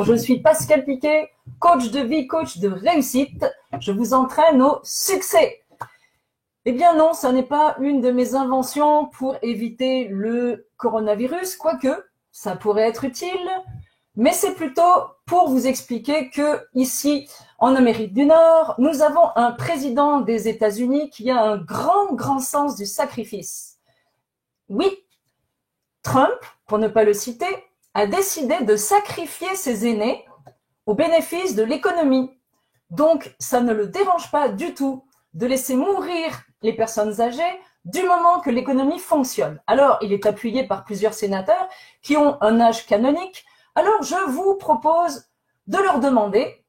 Bonjour, je suis Pascal Piquet, coach de vie, coach de réussite. Je vous entraîne au succès. Eh bien non, ça n'est pas une de mes inventions pour éviter le coronavirus, quoique ça pourrait être utile, mais c'est plutôt pour vous expliquer que ici, en Amérique du Nord, nous avons un président des États-Unis qui a un grand sens du sacrifice. Oui, Trump, pour ne pas le citer, a décidé de sacrifier ses aînés au bénéfice de l'économie. Donc, ça ne le dérange pas du tout de laisser mourir les personnes âgées du moment que l'économie fonctionne. Alors, il est appuyé par plusieurs sénateurs qui ont un âge canonique. Alors, je vous propose de leur demander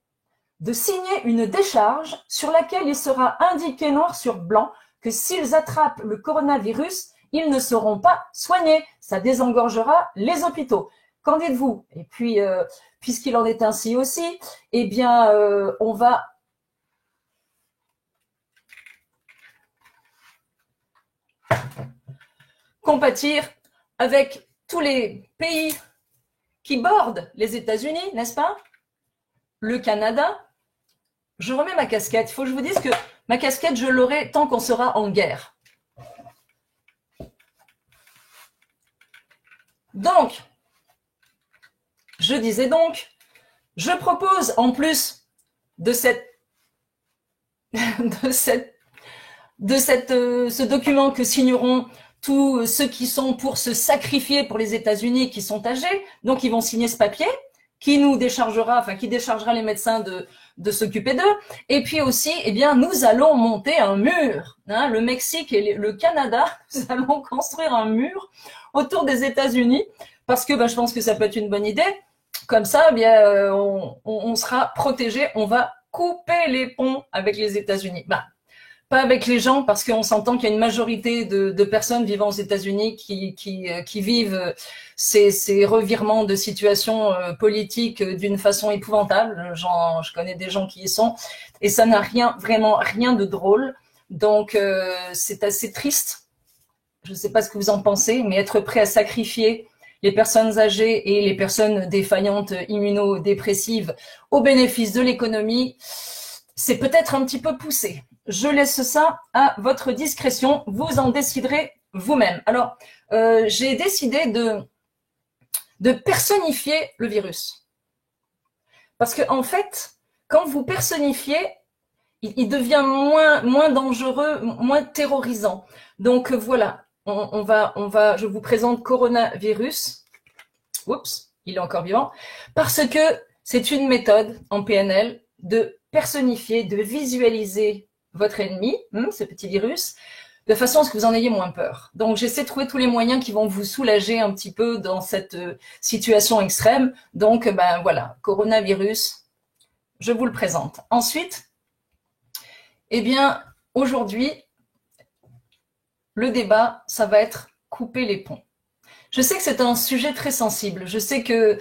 de signer une décharge sur laquelle il sera indiqué noir sur blanc que s'ils attrapent le coronavirus, ils ne seront pas soignés. Ça désengorgera les hôpitaux. Qu'en dites-vous? Et puis, puisqu'il en est ainsi aussi, eh bien, on va compatir avec tous les pays qui bordent les États-Unis, n'est-ce pas? Le Canada. Je remets ma casquette. Il faut que je vous dise que ma casquette, je l'aurai tant qu'on sera en guerre. Donc, je disais donc, je propose en plus de ce document que signeront tous ceux qui sont pour se sacrifier pour les États-Unis, qui sont âgés, donc ils vont signer ce papier qui nous déchargera, enfin qui déchargera les médecins de s'occuper d'eux. Et puis aussi, eh bien, nous allons monter un mur. Hein, le Mexique et le Canada, nous allons construire un mur autour des États-Unis parce que je pense que ça peut être une bonne idée. Comme ça, eh bien, on sera protégé. On va couper les ponts avec les États-Unis. Pas avec les gens, parce qu'on s'entend qu'il y a une majorité de personnes vivant aux États-Unis qui vivent ces revirements de situation politique d'une façon épouvantable. Je connais des gens qui y sont, et ça n'a vraiment rien de drôle. Donc, c'est assez triste. Je ne sais pas ce que vous en pensez, mais être prêt à sacrifier les personnes âgées et les personnes défaillantes immunodépressives au bénéfice de l'économie, c'est peut-être un petit peu poussé. Je laisse ça à votre discrétion. Vous en déciderez vous-même. Alors, j'ai décidé de personnifier le virus. Parce que en fait, quand vous personnifiez, il devient moins dangereux, moins terrorisant. Donc voilà, je vous présente coronavirus. Oups, il est encore vivant. Parce que c'est une méthode en PNL de personnifier, de visualiser votre ennemi, ce petit virus, de façon à ce que vous en ayez moins peur. Donc, j'essaie de trouver tous les moyens qui vont vous soulager un petit peu dans cette situation extrême. Donc, voilà, coronavirus, je vous le présente. Ensuite, eh bien, aujourd'hui, le débat, ça va être couper les ponts. Je sais que c'est un sujet très sensible. Je sais que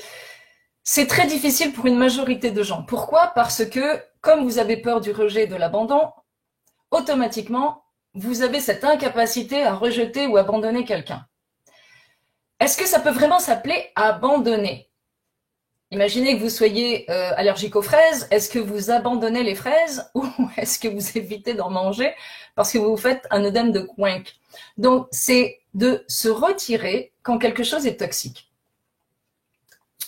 c'est très difficile pour une majorité de gens. Pourquoi? Parce que, comme vous avez peur du rejet et de l'abandon, automatiquement, vous avez cette incapacité à rejeter ou abandonner quelqu'un. Est-ce que ça peut vraiment s'appeler abandonner? Imaginez que vous soyez allergique aux fraises. Est-ce que vous abandonnez les fraises ou est-ce que vous évitez d'en manger parce que vous faites un œdème de coinque? Donc, c'est de se retirer quand quelque chose est toxique.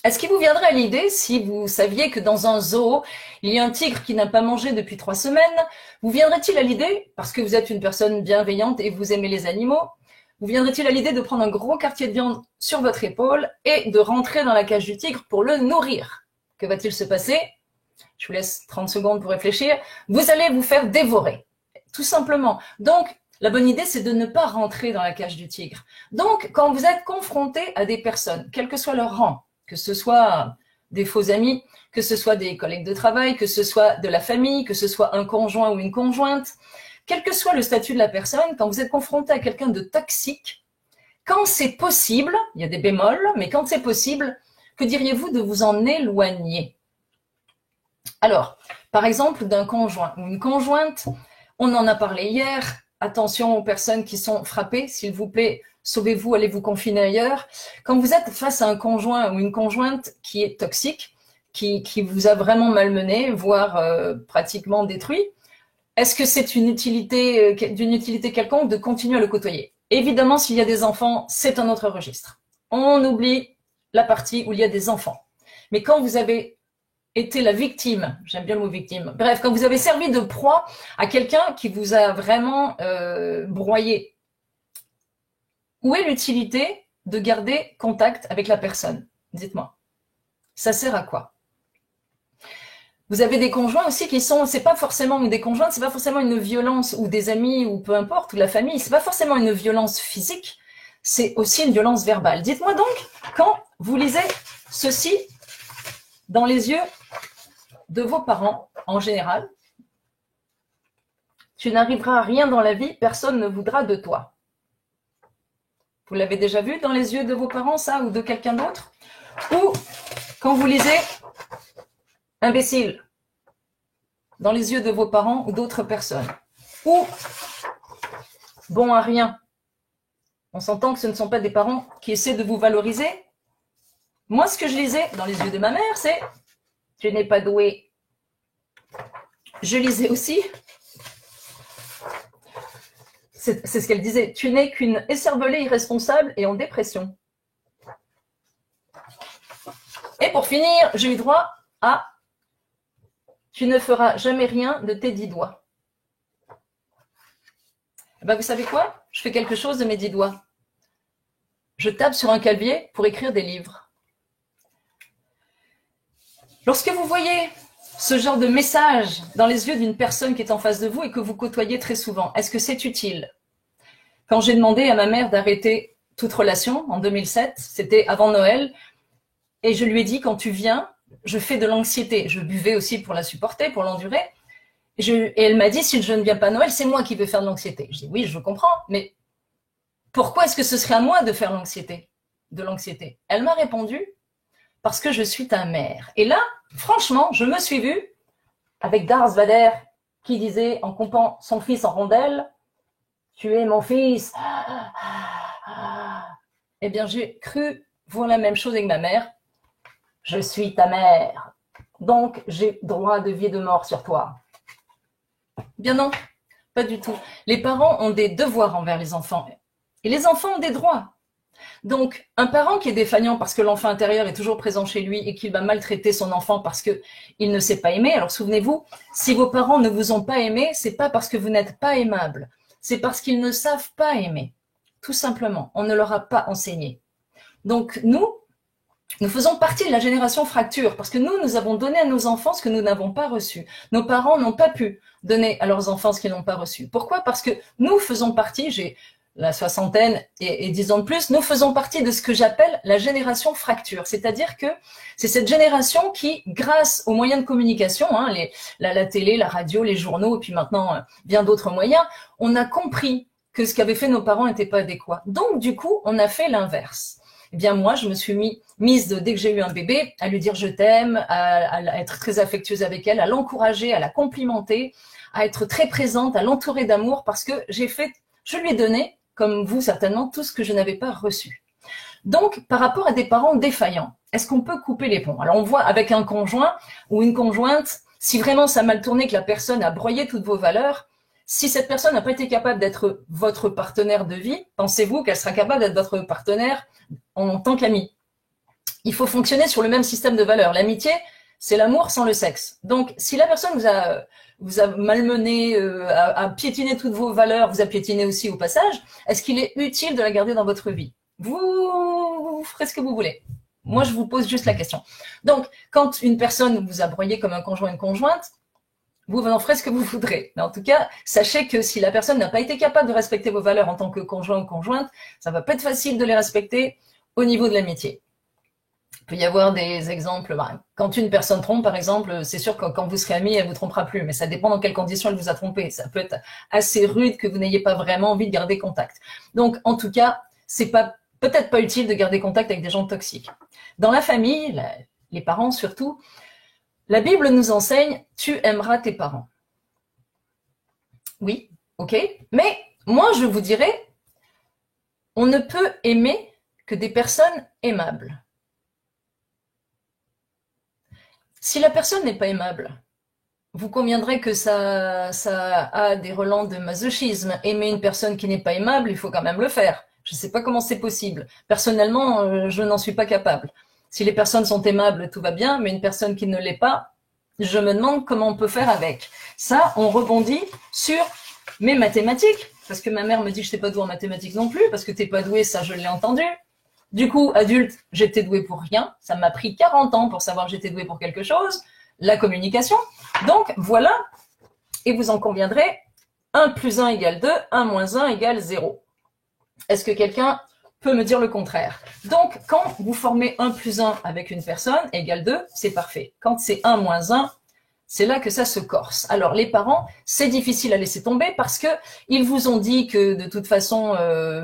Est-ce qu'il vous viendrait à l'idée, si vous saviez que dans un zoo, il y a un tigre qui n'a pas mangé depuis 3 semaines, vous viendrait-il à l'idée, parce que vous êtes une personne bienveillante et vous aimez les animaux, vous viendrait-il à l'idée de prendre un gros quartier de viande sur votre épaule et de rentrer dans la cage du tigre pour le nourrir? Que va-t-il se passer? Je vous laisse 30 secondes pour réfléchir. Vous allez vous faire dévorer, tout simplement. Donc, la bonne idée, c'est de ne pas rentrer dans la cage du tigre. Donc, quand vous êtes confronté à des personnes, quel que soit leur rang, que ce soit des faux amis, que ce soit des collègues de travail, que ce soit de la famille, que ce soit un conjoint ou une conjointe, quel que soit le statut de la personne, quand vous êtes confronté à quelqu'un de toxique, quand c'est possible, il y a des bémols, mais quand c'est possible, que diriez-vous de vous en éloigner? Alors, par exemple, d'un conjoint ou une conjointe, on en a parlé hier, attention aux personnes qui sont frappées, s'il vous plaît, sauvez-vous, allez vous confiner ailleurs. Quand vous êtes face à un conjoint ou une conjointe qui est toxique, qui vous a vraiment malmené, voire pratiquement détruit, est-ce que c'est d'une utilité quelconque de continuer à le côtoyer? Évidemment, s'il y a des enfants, c'est un autre registre. On oublie la partie où il y a des enfants. Mais quand vous avez été la victime, j'aime bien le mot victime, bref, quand vous avez servi de proie à quelqu'un qui vous a vraiment broyé, où est l'utilité de garder contact avec la personne? Dites-moi. Ça sert à quoi? Vous avez des conjoints aussi qui sont, c'est pas forcément, ou des conjointes, c'est pas forcément une violence, ou des amis, ou peu importe, ou la famille, c'est pas forcément une violence physique, c'est aussi une violence verbale. Dites-moi donc, quand vous lisez ceci dans les yeux de vos parents, en général, tu n'arriveras à rien dans la vie, personne ne voudra de toi. Vous l'avez déjà vu dans les yeux de vos parents, ça, ou de quelqu'un d'autre? Ou quand vous lisez imbécile dans les yeux de vos parents ou d'autres personnes. Ou bon à rien. On s'entend que ce ne sont pas des parents qui essaient de vous valoriser. Moi, ce que je lisais dans les yeux de ma mère, c'est « tu n'es pas doué ». Je lisais aussi, c'est ce qu'elle disait, « tu n'es qu'une écervelée irresponsable et en dépression ». Et pour finir, j'ai eu droit à « tu ne feras jamais rien de tes 10 doigts ». Ben, vous savez quoi? Je fais quelque chose de mes 10 doigts. Je tape sur un clavier pour écrire des livres. Lorsque vous voyez ce genre de message dans les yeux d'une personne qui est en face de vous et que vous côtoyez très souvent, est-ce que c'est utile? Quand j'ai demandé à ma mère d'arrêter toute relation en 2007, c'était avant Noël, et je lui ai dit, quand tu viens, je fais de l'anxiété. Je buvais aussi pour la supporter, pour l'endurer. Et elle m'a dit, si je ne viens pas à Noël, c'est moi qui vais faire de l'anxiété. Je dis, oui, je comprends, mais pourquoi est-ce que ce serait à moi de faire de l'anxiété? Elle m'a répondu, parce que je suis ta mère. Et là, franchement, je me suis vue avec Darth Vader qui disait, en coupant son fils en rondelles, tu es mon fils. Eh bien, j'ai cru voir la même chose avec ma mère. Je suis ta mère. Donc, j'ai droit de vie et de mort sur toi. Bien non, pas du tout. Les parents ont des devoirs envers les enfants. Et les enfants ont des droits. Donc, un parent qui est défaillant parce que l'enfant intérieur est toujours présent chez lui et qu'il va maltraiter son enfant parce qu'il ne sait pas aimer. Alors, souvenez-vous, si vos parents ne vous ont pas aimé, c'est pas parce que vous n'êtes pas aimable. C'est parce qu'ils ne savent pas aimer. Tout simplement. On ne leur a pas enseigné. Donc, nous faisons partie de la génération fracture parce que nous avons donné à nos enfants ce que nous n'avons pas reçu. Nos parents n'ont pas pu donner à leurs enfants ce qu'ils n'ont pas reçu. Pourquoi? Parce que nous faisons partie, j'ai la soixantaine et 10 ans de plus, nous faisons partie de ce que j'appelle la génération fracture. C'est-à-dire que c'est cette génération qui, grâce aux moyens de communication, la télé, la radio, les journaux, et puis maintenant bien d'autres moyens, on a compris que ce qu'avaient fait nos parents n'était pas adéquat. Donc, du coup, on a fait l'inverse. Eh bien, moi, je me suis mise, dès que j'ai eu un bébé, à lui dire je t'aime, à être très affectueuse avec elle, à l'encourager, à la complimenter, à être très présente, à l'entourer d'amour, parce que je lui ai donné, comme vous certainement, tout ce que je n'avais pas reçu. Donc, par rapport à des parents défaillants, est-ce qu'on peut couper les ponts? Alors, on voit avec un conjoint ou une conjointe, si vraiment ça a mal tourné, que la personne a broyé toutes vos valeurs, si cette personne n'a pas été capable d'être votre partenaire de vie, pensez-vous qu'elle sera capable d'être votre partenaire en tant qu'ami? Il faut fonctionner sur le même système de valeurs. L'amitié, c'est l'amour sans le sexe. Donc, si la personne vous a malmené, a piétiné toutes vos valeurs, vous a piétiné aussi au passage, est-ce qu'il est utile de la garder dans votre vie? Vous ferez ce que vous voulez. Moi, je vous pose juste la question. Donc, quand une personne vous a broyé comme un conjoint, une conjointe, vous en ferez ce que vous voudrez. Mais en tout cas, sachez que si la personne n'a pas été capable de respecter vos valeurs en tant que conjoint ou conjointe, ça va pas être facile de les respecter au niveau de l'amitié. Il peut y avoir des exemples. Quand une personne trompe, par exemple, c'est sûr que quand vous serez amis, elle vous trompera plus. Mais ça dépend dans quelles conditions elle vous a trompé. Ça peut être assez rude que vous n'ayez pas vraiment envie de garder contact. Donc, en tout cas, c'est peut-être pas utile de garder contact avec des gens toxiques. Dans la famille, les parents surtout, la Bible nous enseigne « tu aimeras tes parents ». Oui, ok. Mais moi, je vous dirais, on ne peut aimer que des personnes aimables. Si la personne n'est pas aimable, vous conviendrez que ça a des relents de masochisme. Aimer une personne qui n'est pas aimable, il faut quand même le faire. Je ne sais pas comment c'est possible. Personnellement, je n'en suis pas capable. Si les personnes sont aimables, tout va bien, mais une personne qui ne l'est pas, je me demande comment on peut faire avec. Ça, on rebondit sur mes mathématiques, parce que ma mère me dit que je n'étais pas douée en mathématiques non plus, parce que t'es pas douée, ça je l'ai entendu. Du coup, adulte, j'étais douée pour rien. Ça m'a pris 40 ans pour savoir que j'étais douée pour quelque chose. La communication. Donc, voilà. Et vous en conviendrez, 1 plus 1 égale 2, 1 moins 1 égale 0. Est-ce que quelqu'un peut me dire le contraire? Donc, quand vous formez 1 plus 1 avec une personne égale 2, c'est parfait. Quand c'est 1 moins 1, c'est là que ça se corse. Alors, les parents, c'est difficile à laisser tomber parce que ils vous ont dit que de toute façon,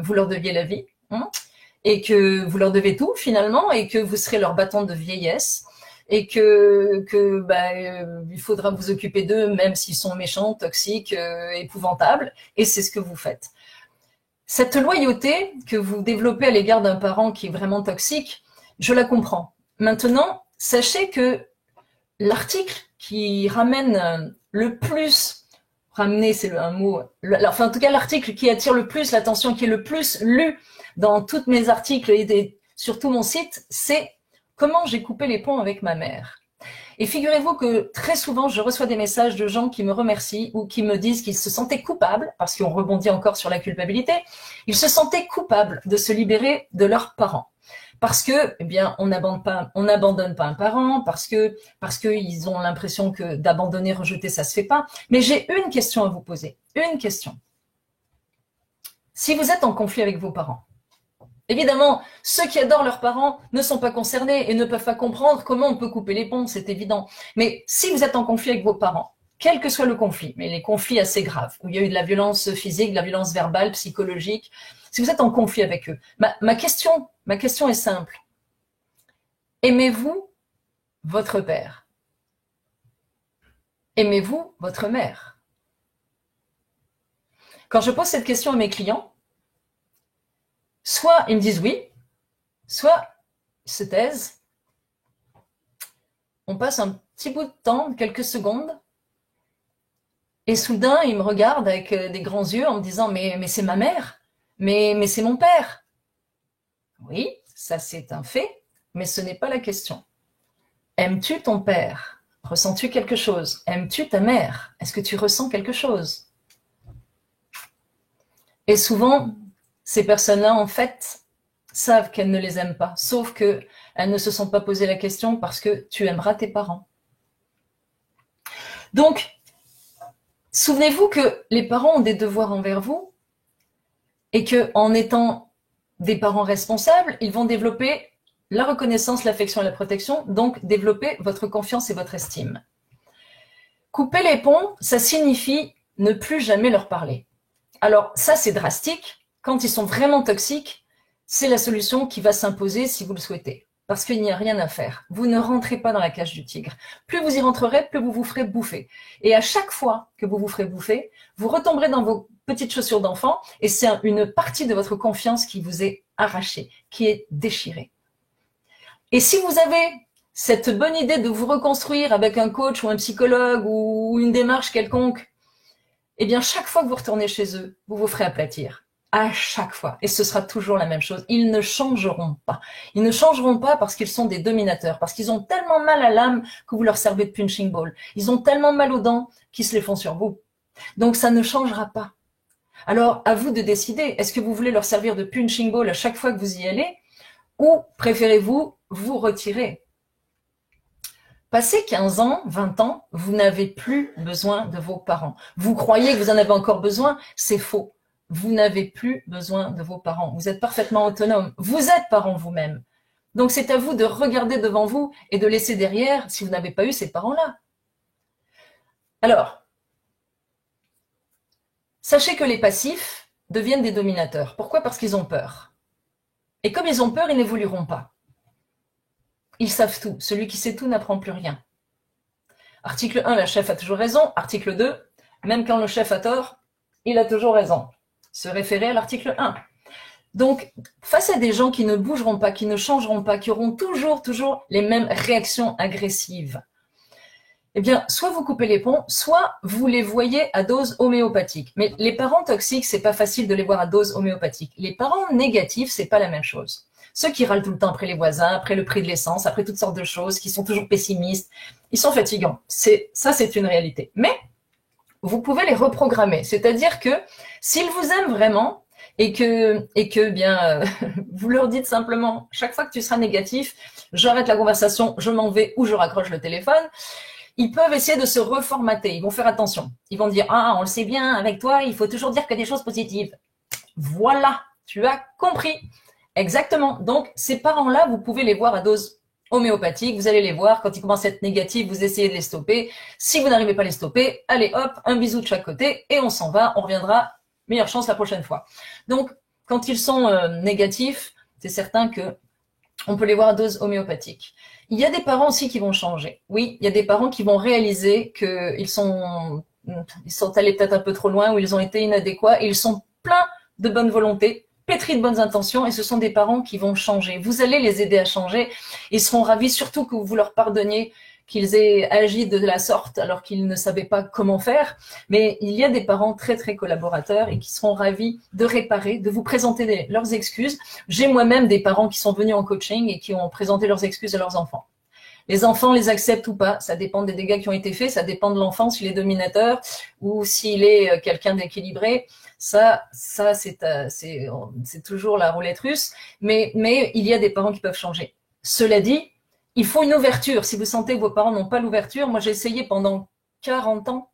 vous leur deviez la vie, hein, et que vous leur devez tout finalement, et que vous serez leur bâton de vieillesse, et que il faudra vous occuper d'eux même s'ils sont méchants, toxiques, épouvantables, et c'est ce que vous faites. Cette loyauté que vous développez à l'égard d'un parent qui est vraiment toxique, je la comprends. Maintenant, sachez que l'article qui ramène le plus, ramener c'est un mot, enfin en tout cas l'article qui attire le plus l'attention, qui est le plus lu dans tous mes articles et sur tout mon site, c'est comment j'ai coupé les ponts avec ma mère. Et figurez-vous que très souvent, je reçois des messages de gens qui me remercient ou qui me disent qu'ils se sentaient coupables, parce qu'on rebondit encore sur la culpabilité, ils se sentaient coupables de se libérer de leurs parents. Parce que, eh bien, on n'abandonne pas un parent, parce que ils ont l'impression que d'abandonner, rejeter, ça se fait pas. Mais j'ai une question à vous poser. Une question. Si vous êtes en conflit avec vos parents, évidemment, ceux qui adorent leurs parents ne sont pas concernés et ne peuvent pas comprendre comment on peut couper les ponts, c'est évident. Mais si vous êtes en conflit avec vos parents, quel que soit le conflit, mais les conflits assez graves, où il y a eu de la violence physique, de la violence verbale, psychologique, si vous êtes en conflit avec eux, ma question est simple. Aimez-vous votre père? Aimez-vous votre mère? Quand je pose cette question à mes clients, soit ils me disent oui, soit ils se taisent. On passe un petit bout de temps, quelques secondes, et soudain, ils me regardent avec des grands yeux en me disant « mais c'est ma mère, mais c'est mon père ». Oui, ça c'est un fait, mais ce n'est pas la question. Aimes-tu ton père? Ressens-tu quelque chose? Aimes-tu ta mère? Est-ce que tu ressens quelque chose? Et souvent, ces personnes-là, en fait, savent qu'elles ne les aiment pas, sauf qu'elles ne se sont pas posé la question parce que tu aimeras tes parents. Donc, souvenez-vous que les parents ont des devoirs envers vous et qu'en étant des parents responsables, ils vont développer la reconnaissance, l'affection et la protection, donc développer votre confiance et votre estime. Couper les ponts, ça signifie ne plus jamais leur parler. Alors ça, c'est drastique. Quand ils sont vraiment toxiques, c'est la solution qui va s'imposer si vous le souhaitez. Parce qu'il n'y a rien à faire. Vous ne rentrez pas dans la cage du tigre. Plus vous y rentrerez, plus vous vous ferez bouffer. Et à chaque fois que vous vous ferez bouffer, vous retomberez dans vos petites chaussures d'enfant et c'est une partie de votre confiance qui vous est arrachée, qui est déchirée. Et si vous avez cette bonne idée de vous reconstruire avec un coach ou un psychologue ou une démarche quelconque, eh bien, chaque fois que vous retournez chez eux, vous vous ferez aplatir. À chaque fois. Et ce sera toujours la même chose. Ils ne changeront pas. Ils ne changeront pas parce qu'ils sont des dominateurs, parce qu'ils ont tellement mal à l'âme que vous leur servez de punching ball. Ils ont tellement mal aux dents qu'ils se les font sur vous. Donc, ça ne changera pas. Alors, à vous de décider. Est-ce que vous voulez leur servir de punching ball à chaque fois que vous y allez ou préférez-vous vous retirer? Passé 15 ans, 20 ans, vous n'avez plus besoin de vos parents. Vous croyez que vous en avez encore besoin, c'est faux. Vous n'avez plus besoin de vos parents. Vous êtes parfaitement autonome. Vous êtes parent vous-même. Donc c'est à vous de regarder devant vous et de laisser derrière si vous n'avez pas eu ces parents-là. Alors, sachez que les passifs deviennent des dominateurs. Pourquoi? Parce qu'ils ont peur. Et comme ils ont peur, ils n'évolueront pas. Ils savent tout. Celui qui sait tout n'apprend plus rien. Article 1, la chef a toujours raison. Article 2, même quand le chef a tort, il a toujours raison. Se référer à l'article 1. Donc, face à des gens qui ne bougeront pas, qui ne changeront pas, qui auront toujours les mêmes réactions agressives, Eh bien, soit vous coupez les ponts, soit vous les voyez à dose homéopathique. Mais les parents toxiques, c'est pas facile de les voir à dose homéopathique. Les parents négatifs, c'est pas la même chose. Ceux qui râlent tout le temps après les voisins, après le prix de l'essence, après toutes sortes de choses, qui sont toujours pessimistes, ils sont fatigants. Ça, c'est une réalité. Mais vous pouvez les reprogrammer. C'est-à-dire que s'ils vous aiment vraiment et que bien, vous leur dites simplement, chaque fois que tu seras négatif, j'arrête la conversation, je m'en vais ou je raccroche le téléphone, ils peuvent essayer de se reformater. Ils vont faire attention. Ils vont dire, ah, on le sait bien, avec toi, il faut toujours dire que des choses positives. Voilà, tu as compris. Exactement. Donc, ces parents-là, vous pouvez les voir à dose homéopathique. Vous allez les voir. Quand ils commencent à être négatifs, vous essayez de les stopper. Si vous n'arrivez pas à les stopper, allez hop, un bisou de chaque côté et on s'en va. On reviendra. Meilleure chance la prochaine fois. Donc, quand ils sont négatifs, c'est certain que on peut les voir à dose homéopathique. Il y a des parents aussi qui vont changer. Oui, il y a des parents qui vont réaliser qu'ils sont allés peut-être un peu trop loin ou ils ont été inadéquats et ils sont pleins de bonne volonté, pétris de bonnes intentions et ce sont des parents qui vont changer. Vous allez les aider à changer. Ils seront ravis surtout que vous leur pardonniez qu'ils aient agi de la sorte alors qu'ils ne savaient pas comment faire. Mais il y a des parents très, très collaborateurs et qui seront ravis de réparer, de vous présenter leurs excuses. J'ai moi-même des parents qui sont venus en coaching et qui ont présenté leurs excuses à leurs enfants. Les enfants les acceptent ou pas, ça dépend des dégâts qui ont été faits, ça dépend de l'enfant, s'il est dominateur ou s'il est quelqu'un d'équilibré. Ça c'est toujours la roulette russe, mais il y a des parents qui peuvent changer. Cela dit, il faut une ouverture. Si vous sentez que vos parents n'ont pas l'ouverture, moi j'ai essayé pendant 40 ans,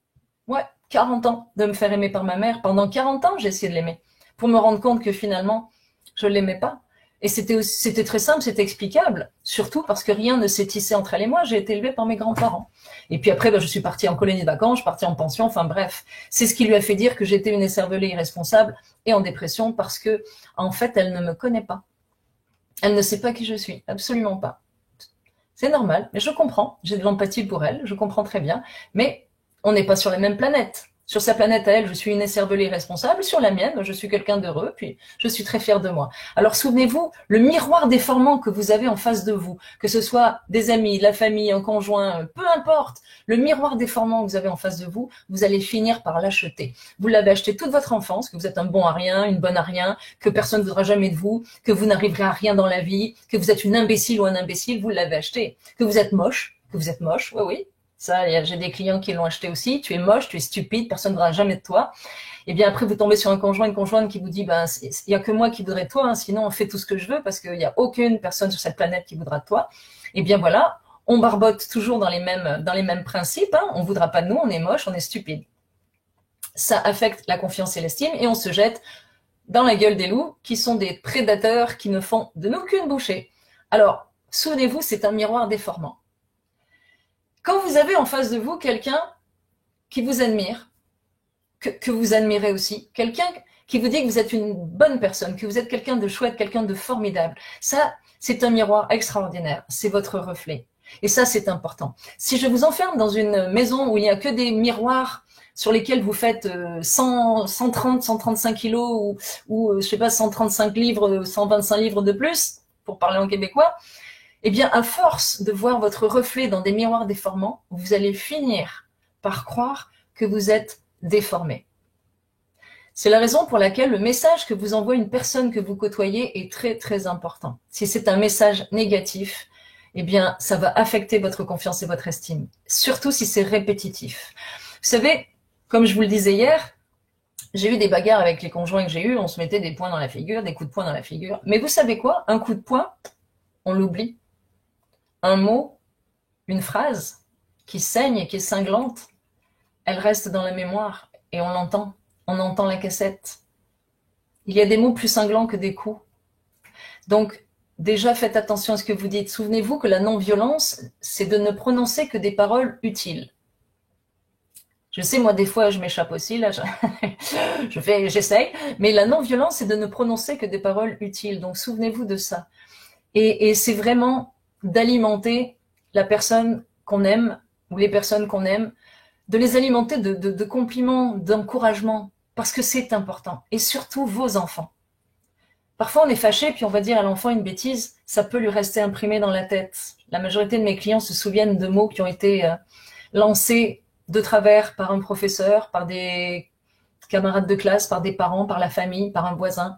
40 ans, de me faire aimer par ma mère. Pendant 40 ans, j'ai essayé de l'aimer, pour me rendre compte que finalement, je ne l'aimais pas. Et c'était très simple, c'était explicable, surtout parce que rien ne s'est tissé entre elle et moi. J'ai été élevée par mes grands-parents. Et puis après, je suis partie en colonie de vacances, je suis partie en pension, enfin bref. C'est ce qui lui a fait dire que j'étais une écervelée irresponsable et en dépression parce que, en fait, elle ne me connaît pas. Elle ne sait pas qui je suis, absolument pas. C'est normal, mais je comprends. J'ai de l'empathie pour elle, je comprends très bien. Mais on n'est pas sur la même planète. Sur sa planète à elle, je suis une écervelée irresponsable. Sur la mienne, je suis quelqu'un d'heureux, puis je suis très fière de moi. Alors souvenez-vous, le miroir déformant que vous avez en face de vous, que ce soit des amis, de la famille, un conjoint, peu importe, le miroir déformant que vous avez en face de vous, vous allez finir par l'acheter. Vous l'avez acheté toute votre enfance, que vous êtes un bon à rien, une bonne à rien, que personne ne voudra jamais de vous, que vous n'arriverez à rien dans la vie, que vous êtes une imbécile ou un imbécile, vous l'avez acheté. Que vous êtes moche, oui, oui. Ça, j'ai des clients qui l'ont acheté aussi. Tu es moche, tu es stupide, personne ne voudra jamais de toi. Et bien après, vous tombez sur un conjoint, une conjointe qui vous dit, ben, il y a que moi qui voudrais de toi, hein, sinon on fait tout ce que je veux parce qu'il n'y a aucune personne sur cette planète qui voudra de toi. Et bien voilà, on barbote toujours dans les mêmes principes. Hein. On ne voudra pas de nous, on est moche, on est stupide. Ça affecte la confiance et l'estime et on se jette dans la gueule des loups qui sont des prédateurs qui ne font de nous qu'une bouchée. Alors, souvenez-vous, c'est un miroir déformant. Quand vous avez en face de vous quelqu'un qui vous admire, que vous admirez aussi, quelqu'un qui vous dit que vous êtes une bonne personne, que vous êtes quelqu'un de chouette, quelqu'un de formidable, ça, c'est un miroir extraordinaire, c'est votre reflet. Et ça, c'est important. Si je vous enferme dans une maison où il n'y a que des miroirs sur lesquels vous faites 130, 135 kilos ou je sais pas, 135 livres, 125 livres de plus, pour parler en québécois, eh bien, à force de voir votre reflet dans des miroirs déformants, vous allez finir par croire que vous êtes déformé. C'est la raison pour laquelle le message que vous envoie une personne que vous côtoyez est très, très important. Si c'est un message négatif, eh bien, ça va affecter votre confiance et votre estime, surtout si c'est répétitif. Vous savez, comme je vous le disais hier, j'ai eu des bagarres avec les conjoints que j'ai eus, on se mettait des poings dans la figure, des coups de poing dans la figure. Mais vous savez quoi? Un coup de poing, on l'oublie. Un mot, une phrase qui saigne et qui est cinglante, elle reste dans la mémoire et on l'entend. On entend la cassette. Il y a des mots plus cinglants que des coups. Donc, déjà, faites attention à ce que vous dites. Souvenez-vous que la non-violence, c'est de ne prononcer que des paroles utiles. Je sais, moi, des fois, je m'échappe aussi, là, j'essaye, mais la non-violence, c'est de ne prononcer que des paroles utiles. Donc, souvenez-vous de ça. Et c'est vraiment d'alimenter la personne qu'on aime, ou les personnes qu'on aime, de les alimenter de compliments, d'encouragement, parce que c'est important. Et surtout, vos enfants. Parfois, on est fâché, puis on va dire à l'enfant une bêtise, ça peut lui rester imprimé dans la tête. La majorité de mes clients se souviennent de mots qui ont été lancé de travers par un professeur, par des camarades de classe, par des parents, par la famille, par un voisin.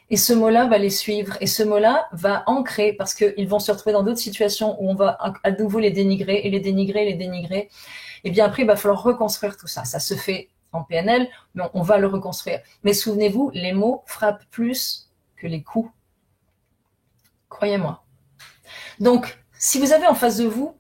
Et ce mot-là va les suivre. Et ce mot-là va ancrer parce qu'ils vont se retrouver dans d'autres situations où on va à nouveau les dénigrer et les dénigrer, les dénigrer. Et bien après, il va falloir reconstruire tout ça. Ça se fait en PNL, mais on va le reconstruire. Mais souvenez-vous, les mots frappent plus que les coups. Croyez-moi. Donc, si vous avez en face de vous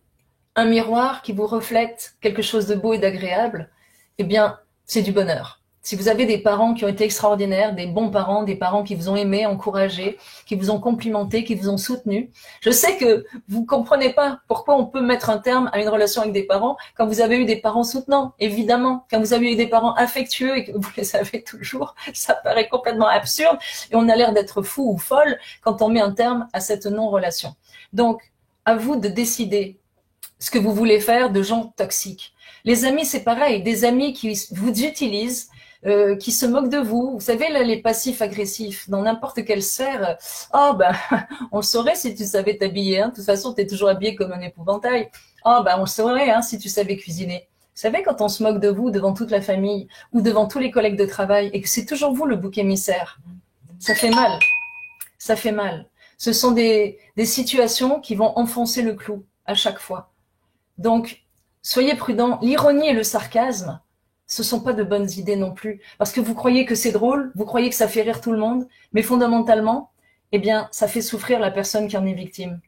un miroir qui vous reflète quelque chose de beau et d'agréable, eh bien, c'est du bonheur. Si vous avez des parents qui ont été extraordinaires, des bons parents, des parents qui vous ont aimé, encouragé, qui vous ont complimenté, qui vous ont soutenu, je sais que vous comprenez pas pourquoi on peut mettre un terme à une relation avec des parents quand vous avez eu des parents soutenants, évidemment. Quand vous avez eu des parents affectueux et que vous les avez toujours, ça paraît complètement absurde et on a l'air d'être fou ou folle quand on met un terme à cette non-relation. Donc, à vous de décider ce que vous voulez faire de gens toxiques. Les amis, c'est pareil, des amis qui vous utilisent, qui se moquent de vous. Vous savez, là, les passifs agressifs, dans n'importe quelle sphère, oh ben, on le saurait si tu savais t'habiller, hein. De toute façon, tu es toujours habillé comme un épouvantail. Oh ben, on le saurait hein, si tu savais cuisiner. Vous savez, quand on se moque de vous devant toute la famille ou devant tous les collègues de travail et que c'est toujours vous le bouc émissaire, ça fait mal. Ça fait mal. Ce sont des situations qui vont enfoncer le clou à chaque fois. Donc, soyez prudents. L'ironie et le sarcasme, ce sont pas de bonnes idées non plus. Parce que vous croyez que c'est drôle, vous croyez que ça fait rire tout le monde, mais fondamentalement, eh bien, ça fait souffrir la personne qui en est victime.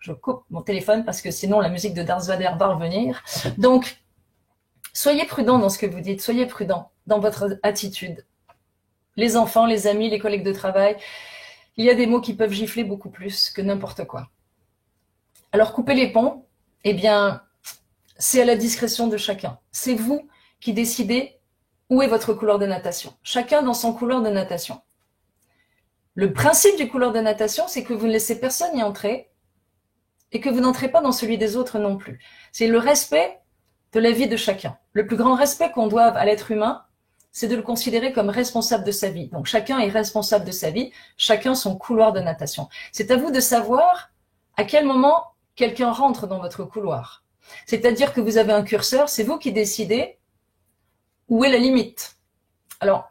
Je coupe mon téléphone parce que sinon la musique de Darth Vader va revenir. Donc, soyez prudents dans ce que vous dites, soyez prudents dans votre attitude. Les enfants, les amis, les collègues de travail, il y a des mots qui peuvent gifler beaucoup plus que n'importe quoi. Alors, couper les ponts, eh bien, c'est à la discrétion de chacun. C'est vous qui décidez où est votre couloir de natation. Chacun dans son couloir de natation. Le principe du couloir de natation, c'est que vous ne laissez personne y entrer et que vous n'entrez pas dans celui des autres non plus. C'est le respect de la vie de chacun. Le plus grand respect qu'on doive à l'être humain, c'est de le considérer comme responsable de sa vie. Donc chacun est responsable de sa vie, chacun son couloir de natation. C'est à vous de savoir à quel moment quelqu'un rentre dans votre couloir. C'est-à-dire que vous avez un curseur, c'est vous qui décidez où est la limite. Alors,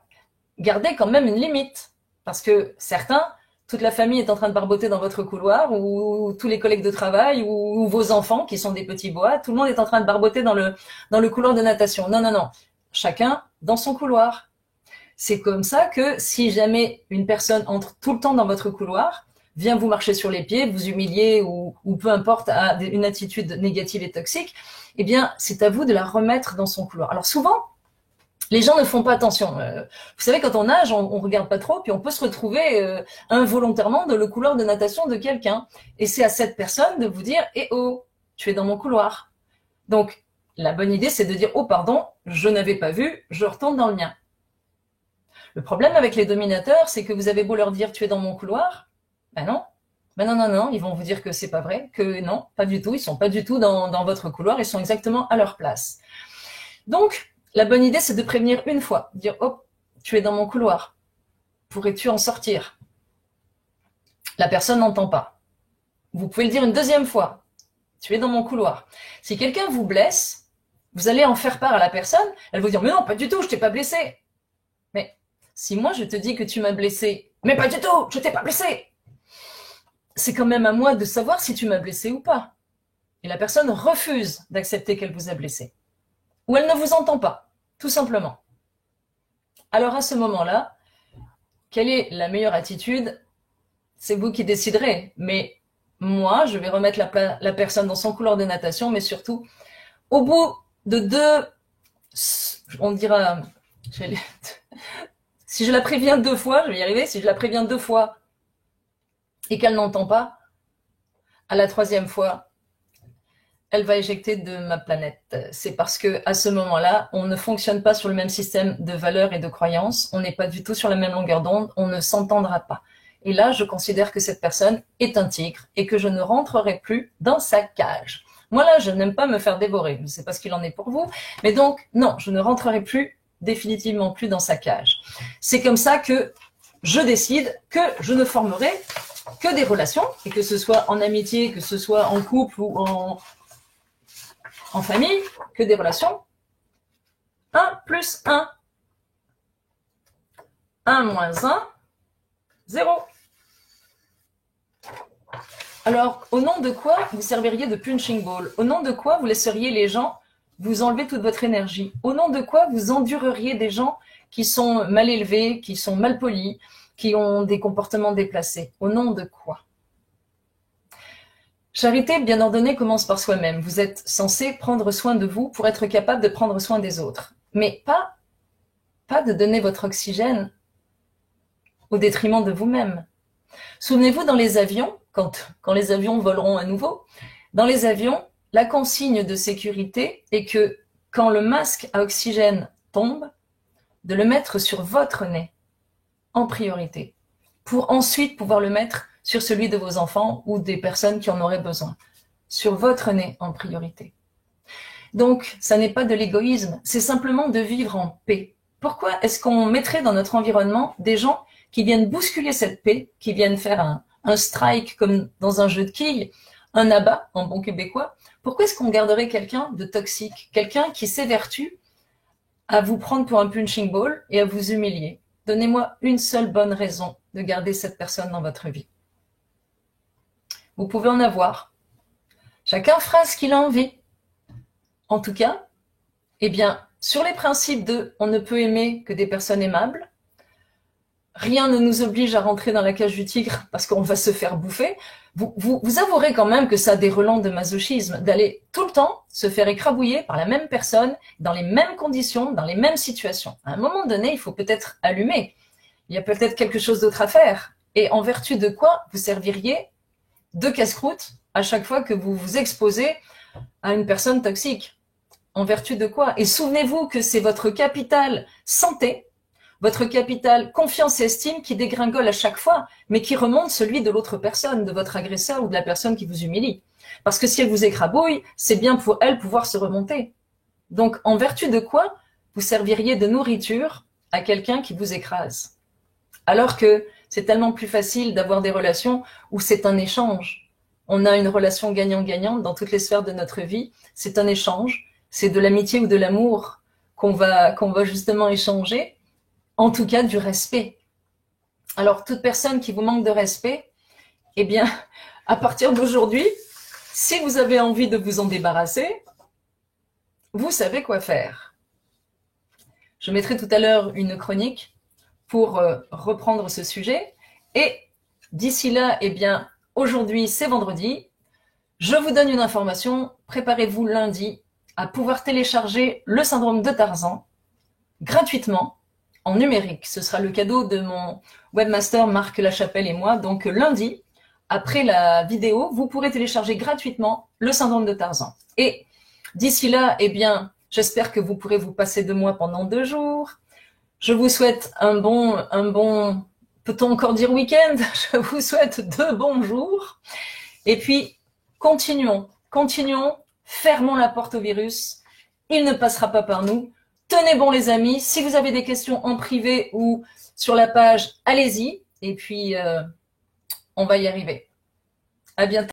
gardez quand même une limite, parce que certains, toute la famille est en train de barboter dans votre couloir, ou tous les collègues de travail, ou vos enfants qui sont des petits bois, tout le monde est en train de barboter dans le couloir de natation. Non, non, non. Chacun dans son couloir. C'est comme ça que si jamais une personne entre tout le temps dans votre couloir, vient vous marcher sur les pieds, vous humilier ou peu importe, a une attitude négative et toxique, eh bien, c'est à vous de la remettre dans son couloir. Alors souvent, les gens ne font pas attention. Vous savez, quand on nage, on regarde pas trop, puis on peut se retrouver involontairement dans le couloir de natation de quelqu'un. Et c'est à cette personne de vous dire « Eh oh, tu es dans mon couloir ». Donc, la bonne idée, c'est de dire « Oh, pardon, je n'avais pas vu, je retourne dans le mien ». Le problème avec les dominateurs, c'est que vous avez beau leur dire « Tu es dans mon couloir », ben non. Ben non, non, non, ils vont vous dire que c'est pas vrai, que non, pas du tout, ils sont pas du tout dans votre couloir, ils sont exactement à leur place. Donc, la bonne idée, c'est de prévenir une fois, dire « Oh, tu es dans mon couloir, pourrais-tu en sortir ?» La personne n'entend pas. Vous pouvez le dire une deuxième fois, « Tu es dans mon couloir ». Si quelqu'un vous blesse, vous allez en faire part à la personne, elle va vous dire « Mais non, pas du tout, je t'ai pas blessé ». Mais si moi je te dis que tu m'as blessé, « Mais pas du tout, je t'ai pas blessé », c'est quand même à moi de savoir si tu m'as blessé ou pas. Et la personne refuse d'accepter qu'elle vous a blessé. Ou elle ne vous entend pas, tout simplement. Alors à ce moment-là, quelle est la meilleure attitude? C'est vous qui déciderez. Mais moi, je vais remettre la personne dans son couloir de natation, mais surtout, au bout de on dira, si je la préviens 2 fois, je vais y arriver, si je la préviens 2 fois et qu'elle n'entend pas, à la 3e fois, elle va éjecter de ma planète. C'est parce que à ce moment-là, on ne fonctionne pas sur le même système de valeurs et de croyances, on n'est pas du tout sur la même longueur d'onde, on ne s'entendra pas. Et là, je considère que cette personne est un tigre et que je ne rentrerai plus dans sa cage. Moi là, je n'aime pas me faire dévorer, je ne sais pas ce qu'il en est pour vous, mais donc, non, je ne rentrerai plus, définitivement plus dans sa cage. C'est comme ça que je décide que je ne formerai que des relations, et que ce soit en amitié, que ce soit en couple ou en famille que des relations 1 plus 1. 1 moins 1, 0. Alors, au nom de quoi vous serviriez de punching ball? Au nom de quoi vous laisseriez les gens vous enlever toute votre énergie? Au nom de quoi vous endureriez des gens qui sont mal élevés, qui sont mal polis, qui ont des comportements déplacés? Au nom de quoi? Charité bien ordonnée commence par soi-même. Vous êtes censé prendre soin de vous pour être capable de prendre soin des autres. Mais pas de donner votre oxygène au détriment de vous-même. Souvenez-vous, dans les avions, quand les avions voleront à nouveau, dans les avions, la consigne de sécurité est que quand le masque à oxygène tombe, de le mettre sur votre nez en priorité, pour ensuite pouvoir le mettre sur celui de vos enfants ou des personnes qui en auraient besoin. Sur votre nez en priorité. Donc, ça n'est pas de l'égoïsme, c'est simplement de vivre en paix. Pourquoi est-ce qu'on mettrait dans notre environnement des gens qui viennent bousculer cette paix, qui viennent faire un strike comme dans un jeu de quilles, un abat en bon québécois? Pourquoi est-ce qu'on garderait quelqu'un de toxique, quelqu'un qui s'évertue à vous prendre pour un punching ball et à vous humilier? Donnez-moi une seule bonne raison de garder cette personne dans votre vie. Vous pouvez en avoir. Chacun fera ce qu'il a envie. En tout cas, eh bien, sur les principes de on ne peut aimer que des personnes aimables, rien ne nous oblige à rentrer dans la cage du tigre parce qu'on va se faire bouffer. Vous avouerez quand même que ça a des relents de masochisme, d'aller tout le temps se faire écrabouiller par la même personne, dans les mêmes conditions, dans les mêmes situations. À un moment donné, il faut peut-être allumer. Il y a peut-être quelque chose d'autre à faire. Et en vertu de quoi vous serviriez de casse-croûte à chaque fois que vous vous exposez à une personne toxique? En vertu de quoi? Et souvenez-vous que c'est votre capital santé, votre capital confiance et estime qui dégringole à chaque fois, mais qui remonte celui de l'autre personne, de votre agresseur ou de la personne qui vous humilie. Parce que si elle vous écrabouille, c'est bien pour elle pouvoir se remonter. Donc, en vertu de quoi vous serviriez de nourriture à quelqu'un qui vous écrase? Alors que c'est tellement plus facile d'avoir des relations où c'est un échange. On a une relation gagnant-gagnante dans toutes les sphères de notre vie. C'est un échange. C'est de l'amitié ou de l'amour qu'on va justement échanger. En tout cas, du respect. Alors, toute personne qui vous manque de respect, eh bien, à partir d'aujourd'hui, si vous avez envie de vous en débarrasser, vous savez quoi faire. Je mettrai tout à l'heure une chronique pour reprendre ce sujet. Et d'ici là, eh bien, aujourd'hui, c'est vendredi. Je vous donne une information. Préparez-vous lundi à pouvoir télécharger le syndrome de Tarzan gratuitement en numérique. Ce sera le cadeau de mon webmaster Marc Lachapelle et moi. Donc lundi, après la vidéo, vous pourrez télécharger gratuitement le syndrome de Tarzan. Et d'ici là, eh bien, j'espère que vous pourrez vous passer de moi pendant 2 jours. Je vous souhaite un bon, peut-on encore dire week-end? Je vous souhaite 2 bons jours. Et puis, continuons, fermons la porte au virus. Il ne passera pas par nous. Tenez bon les amis, si vous avez des questions en privé ou sur la page, allez-y. Et puis, on va y arriver. À bientôt.